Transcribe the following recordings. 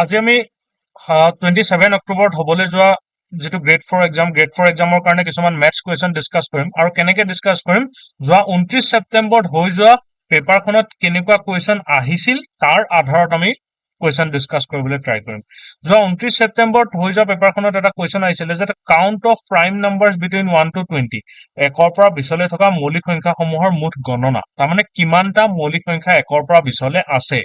আজি আমি 27 অক্টোবৰত হ'বলৈ যোৱা যেটো গ্ৰেড 4 এক্সামৰ কাৰণে কিছুমান মেথছ কুৱেশ্যন ডিসকাস কৰিম আৰু কেনেকৈ ডিসকাস কৰিম যোৱা 29 ছেপ্টেম্বৰত হৈ যোৱা পেপাৰখনত কেনেকুৱা কুৱেশ্যন আহিছিল তাৰ আধাৰত আমি কুৱেশ্যন ডিসকাস কৰিবলৈ ট্ৰাই কৰিম যোৱা 29 ছেপ্টেম্বৰত হৈ যোৱা পেপাৰখনত এটা কুৱেশ্যন আহিছিল যে count of prime numbers between 1 to 20 1ৰ পৰা 20 লৈ থকা মৌলিক সংখ্যাসমূহৰ মুঠ গণনা তাৰমানে কিমানটা মৌলিক সংখ্যা 1ৰ পৰা 20 লৈ আছে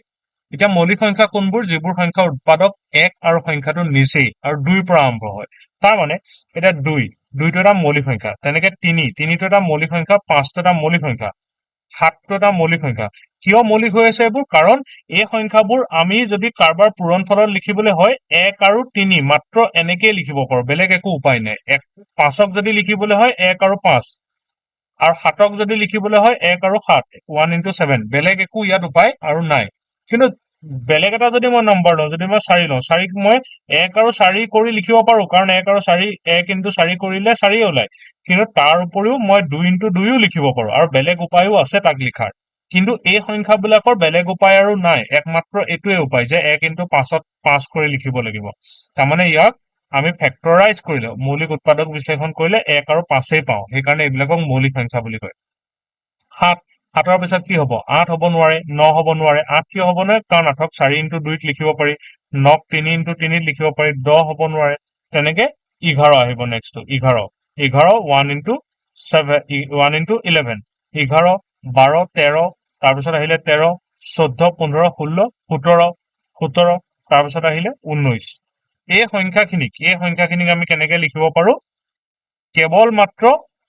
এতিয়া মৌলিক সংখ্যা কোনবোৰ যিবোৰ সংখ্যা উৎপাদক 1 আৰু সংখ্যাটো নিচেই আৰু 2ৰ পৰা আৰম্ভ হয় তাৰ মানে এটা 2টো এটা মৌলিক সংখ্যা তেনেকে 3টো এটা মৌলিক সংখ্যা 5টো এটা মৌলিক সংখ্যা 7টো এটা মৌলিক সংখ্যা কিয় মৌলিক হৈ আছে এইবোৰ কাৰণ এই সংখ্যাবোৰ আমি যদি কাৰবাৰ পূৰণ ফলত লিখিবলৈ হয় 1 আৰু 3 মাত্ৰ এনেকৈ লিখিব পাৰো বেলেগ একো উপায় নাই 5ক যদি লিখিবলৈ হয় 1 আৰু 5 আৰু 7ক যদি লিখিবলৈ হয় 1 আৰু 7 1 into 7 বেলেগ একো ইয়াত উপায় আৰু নাই কিন্তু বেলেগ এটা যদি মই নম্বৰ লওঁ যদি মই 4 লওঁ 4ক মই 1 আৰু 4 কৰি লিখিব পাৰো কাৰণ 1 আৰু 4 1 into 4 কৰিলে 4 ওলায় কিন্তু তাৰ উপৰিও মই 2 into 2ও লিখিব পাৰো আৰু বেলেগ উপায়ও আছে তাক লিখাৰ কিন্তু এই সংখ্যাবিলাকৰ বেলেগ উপায় আৰু নাই একমাত্ৰ এটোৱে উপায় যে 1 into 5ত 5 কৰি লিখিব লাগিব তাৰমানে ইয়াক আমি ফেক্টৰাইজ কৰিলে মৌলিক উৎপাদক বিশ্লেষণ কৰিলে 1 আৰু 5এই পাওঁ সেইকাৰণে এইবিলাকক মৌলিক সংখ্যা বুলি কয় 7ৰ পিছত কি হ'ব 8 হ'ব নোৱাৰে 9 হ'ব নোৱাৰে 8 কিয় হ'ব নোৱাৰে কাৰণ 8ক 4 into 2ত লিখিব পাৰি 9ক 3 into 3ত লিখিব পাৰি 10 হ'ব নোৱাৰে তেনেকে 11 আহিব নেক্সট 11 1 into 7 1 into 11 11 12 13 তাৰ পিছত আহিলে 13 14 15 16 17 17 তাৰ পিছত আহিলে 19 এই সংখ্যাখিনিক আমি কেনেকৈ লিখিব পাৰো কেৱল মাত্ৰ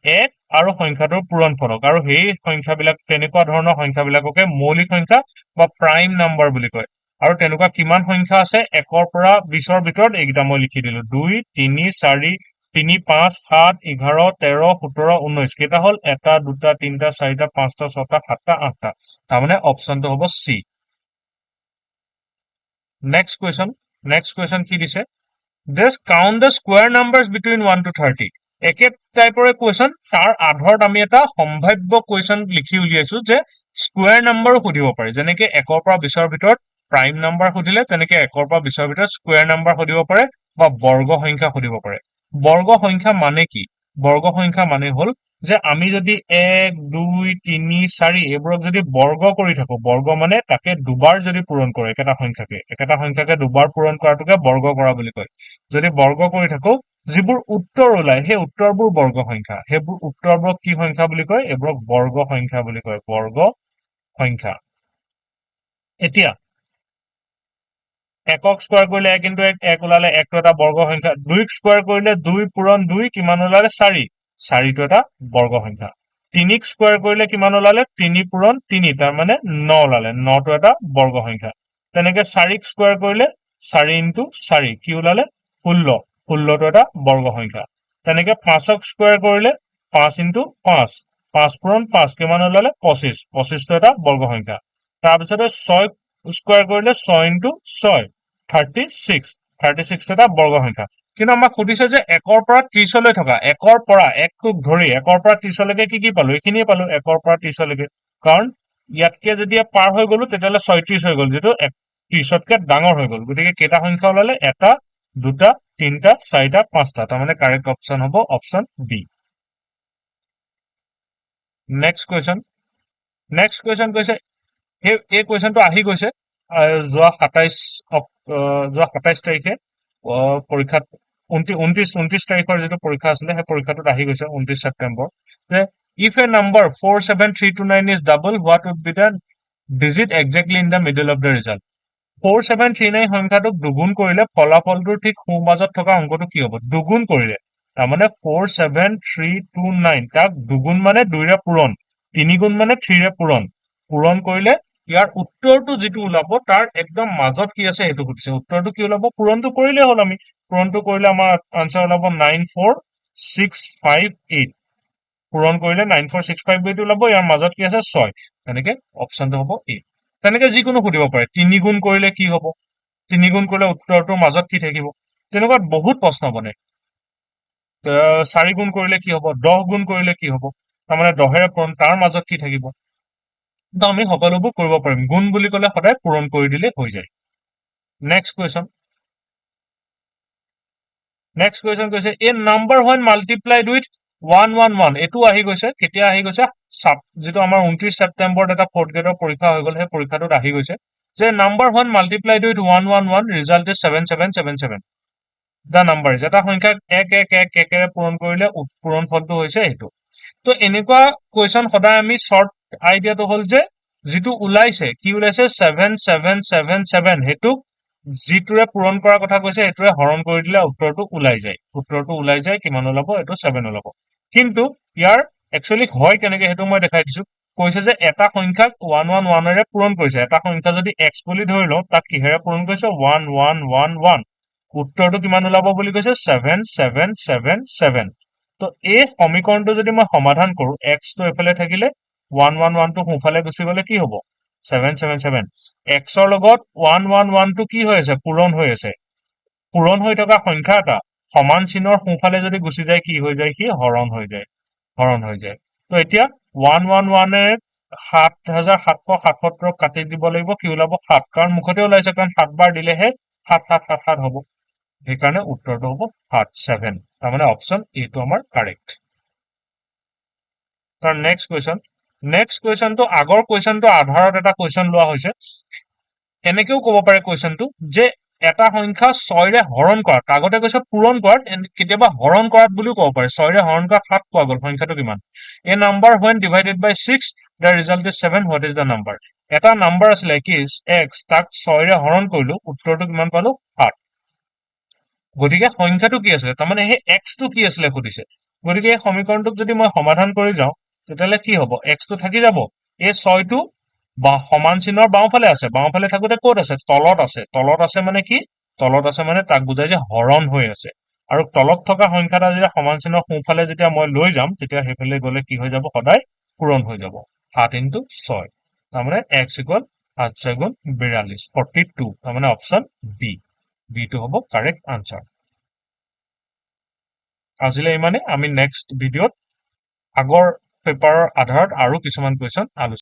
1 আৰু সংখ্যাটোৰ পূৰণ ফলক আৰু সেই সংখ্যাবিলাক তেনেকুৱা ধৰণৰ সংখ্যাবিলাককে মৌলিক সংখ্যা বা প্ৰাইম নাম্বাৰ বুলি কয় আৰু তেনেকুৱা কিমান সংখ্যা আছে 1ৰ পৰা 20ৰ ভিতৰত এইকেইটা মই লিখি দিলো 2 3 4 3 5 7 11 13 17 19 কেইটা হল 1 2 3 4 5 6 7 8 তাৰমানে অপশনটো হ'ব সি নেক্সট কুৱেশ্যন কি দিছে Just count the square numbers between 1 to 30 একে টাইপৰে কুৱেশ্যন তাৰ আধাৰত আমি এটা সম্ভাৱ্য কুৱেশ্যন লিখি উলিয়াইছো যে স্কোয়াৰ নাম্বাৰো সুধিব পাৰে যেনেকে 1ৰ পৰা 20ৰ ভিতৰত প্ৰাইম নাম্বাৰ সুধিলে তেনেকে 1ৰ পৰা 20ৰ ভিতৰত স্কোয়াৰ নাম্বাৰ সুধিব পাৰে বা বৰ্গ সংখ্যা সুধিব পাৰে বৰ্গ সংখ্যা মানে কি বৰ্গ সংখ্যা মানে হল যে আমি যদি 1 2 3 4 এইবোৰক যদি বৰ্গ কৰি থাকো বৰ্গ মানে তাকে দুবাৰ যদি পূৰণ কৰে একেটা সংখ্যাকে দুবাৰ পূৰণ কৰাটোকে বৰ্গ কৰা বুলি কয় যদি বৰ্গ কৰি থাকো যিবোৰ উত্তৰ ওলায় সেই উত্তৰবোৰ বৰ্গ সংখ্যা সেইবোৰ উত্তৰবোৰক কি সংখ্যা বুলি কয় এইবোৰক বৰ্গ সংখ্যা বুলি কয় বৰ্গ সংখ্যা এতিয়া 1ক স্কয়াৰ কৰিলে 1 into 1 ওলালে 1টো এটা বৰ্গ সংখ্যা 2ক স্কয়াৰ কৰিলে 2 পূৰণ 2 কিমান ওলালে 4 4টো এটা বৰ্গ সংখ্যা 3ক স্কয়াৰ কৰিলে কিমান ওলালে 3 পূৰণ 3 তাৰ মানে 9 ওলালে 9টো এটা বৰ্গ সংখ্যা তেনেকে 4ক স্কয়াৰ কৰিলে 4 into 4 কি ওলালে 16 16টো এটা বৰ্গ সংখ্যা তেনেকে 5ক স্কয়াৰ কৰিলে 5 into 5 5 পূৰণ 5 কিমান ওলালে 25 25টো এটা বৰ্গ সংখ্যা তাৰপিছতে 6 স্কয়াৰ কৰিলে 6 into 6 36 36টো এটা বৰ্গ সংখ্যা কিন্তু আমাক সুধিছে যে 1ৰ পৰা 30 লৈ থকা 1ৰ পৰা 1টোক ধৰি 1ৰ পৰা 30 লৈকে কি পালো এইখিনিয়ে পালো 1ৰ পৰা 30 লৈকে কাৰণ ইয়াতকে যদি পাৰ হৈ গলো তেতিয়ালে 36 হৈ গল যেটো 30তকে ডাঙৰ হৈ গল গতিকে কেটা সংখ্যা ওলালে এটা দুটা তিনটা চাৰিটা পাঁচটা তাৰমানে কাৰেক্ট অপচন হ'ব অপচন বি নেক্সট কুৱেশ্যন কৈছে এই কুৱেশ্যনটো আহি গৈছে যোৱা 27 তাৰিখে পৰীক্ষাত 29 তাৰিখৰ যেটো পৰীক্ষা আছিলে সেই পৰীক্ষাটোত আহি গৈছে 29 ছেপ্টেম্বৰ যে if a number 47329 is double what would be the digit exactly in the middle of the result 4739 সংখ্যাটোক দুগুণ কৰিলে ফলাফলটোৰ ঠিক সোঁমাজত থকা অংকটো কি হ'ব দুগুণ কৰিলে তাৰমানে 47329 তাক দুগুণ মানে 2 ৰে পূৰণ 3 গুণ মানে 3 ৰে পূৰণ কৰিলে ইয়াৰ উত্তৰটো যেটো ওলাব তাৰ একদম মাজত কি আছে হেতু খুদিছে উত্তৰটো কি ওলাব পূৰণটো কৰিলে হল আমি পূৰণটো কৰিলে আমাৰ আনসাৰ ওলাব 94658 পূৰণ কৰিলে 94658 ওলাব ইয়াৰ মাজত কি আছে 6 তেনেকে অপচনটো হ'ব এ তেনেকে যিকোনো খুদিব পাৰে 3 গুণ কৰিলে কি হ'ব 3 গুণ কৰিলে উত্তৰটোৰ মাজত কি থাকিব তেনেকুৱা বহুত প্ৰশ্ন বনে 4 গুণ কৰিলে কি হ'ব 10 গুণ কৰিলে কি হ'ব তাৰমানে 10ৰে পূৰণ তাৰ মাজত কি থাকিব তো আমি সকলোবোৰ কৰিব পাৰিম গুণ বুলি ক'লে সদায় পূৰণ কৰি দিলে হৈ যায় Next question. Next question কৈছে a number when multiplied with 111 এটো আহি গৈছে কেতিয়া আহি গৈছে যেটো আমাৰ 29 সেপ্টেম্বৰত এটা ফৰ্থ গ্ৰেডৰ পৰীক্ষা হৈ গল হে পৰীক্ষাটোত আহি গৈছে যে number when multiplied with 111 result is 7777 the number is এটা সংখ্যাক 111 এৰে পূৰণ কৰিলে পূৰণ ফলটো হৈছে এটো তো এনেকুৱা কোৱেশ্চন সদায় আমি শৰ্ট আইডিয়াটো হল যে যেটো উলাইছে কি উলাইছে 7777 হেতু জিটোৰে পূৰণ কৰাৰ কথা কৈছে এটোৰে হৰণ কৰি দিলে উত্তৰটো ওলাই যায় কিমান ওলাব এটো 7 ওলাব কিন্তু ইয়াৰ একচুয়ালি হয় কেনেকে হেতু মই দেখাই দিছো কৈছে যে এটা সংখ্যাক 111 এৰে পূৰণ কৰিছে এটা সংখ্যা যদি x বুলি ধৰি লও তাক কিহেৰে পূৰণ কৰিছে 1111 উত্তৰটো কিমান ওলাব বুলি কৈছে 7777 তো এই সমীকৰণটো যদি মই সমাধান কৰো x তো এফালে থাকিলে 111 টো সোঁফালে গুচি গলে কি হ'ব 777 x ৰ লগত 111 টো কি হৈ আছে পূৰণ হৈ থকা সংখ্যা এটা সমান চিহ্নৰ সোঁফালে যদি গুচি যায় কি হৈ যায় কি হৰণ হৈ যায় তো এতিয়া 111 এ 7777 কাটি দিব লাগিব কি ওলাব 7 কাৰণ মুখতে ওলাইছে কাৰণ 7 বাৰ দিলেহে 7777 হ'ব সেইকাৰণে উত্তৰটো হ'ব 7 তাৰমানে অপচন এ টো আমাৰ কাৰেক্ট তাৰ নেক্সট কুৱেশ্যনটো আগৰ কুৱেশ্যনটো আধাৰত এটা কুৱেশ্যন লোৱা হৈছে এনেকেও ক'ব পাৰে কুৱেশ্যনটো যে এটা সংখ্যা 6 ৰে হৰণ কৰাত আগতে কৈছে পূৰণ কৰাত কেতিয়াবা হৰণ কৰাত বুলিও ক'ব পাৰে 6 ৰে হৰণ কৰাত 7 পোৱা গ'ল সংখ্যাটো কিমান a number when divided by 6 the result is 7 what is the number এটা নাম্বাৰ আছিল x তাক 6 ৰে হৰণ কৰিলো উত্তৰটো কিমান পালো 7 গতিকে সংখ্যাটো কি আছিল তাৰমানে হে x টো কি আছিল খুদিছে গতিকে এই সমীকৰণটোক যদি মই সমাধান কৰি যাও তেতিয়ালে কি হ'ব x টো থাকি যাব এই 6 টো বা সমান চিহ্নৰ বাওঁফালে থাকোতে ক'ত আছে তলত আছে মানে কি তলত আছে মানে তাক বুজাই যে হৰণ হৈ আছে আৰু তলত থকা সংখ্যাটা যদি সমান চিহ্নৰ সোঁফালে যেতিয়া মই লৈ যাম তেতিয়া হেফালে গলে কি হৈ যাব সদায় পূৰণ হৈ যাব 7 * 6 তাৰমানে x = 7 6 * 42 42 তাৰমানে অপচন বি টো হ'ব কাৰেক্ট আনসাৰ আজিলৈ ইমানে আমি নেক্সট ভিডিঅ'ত আগৰ পেপাৰৰ আধাৰত আৰু কিছুমান কুৱেশ্যন আলোচনা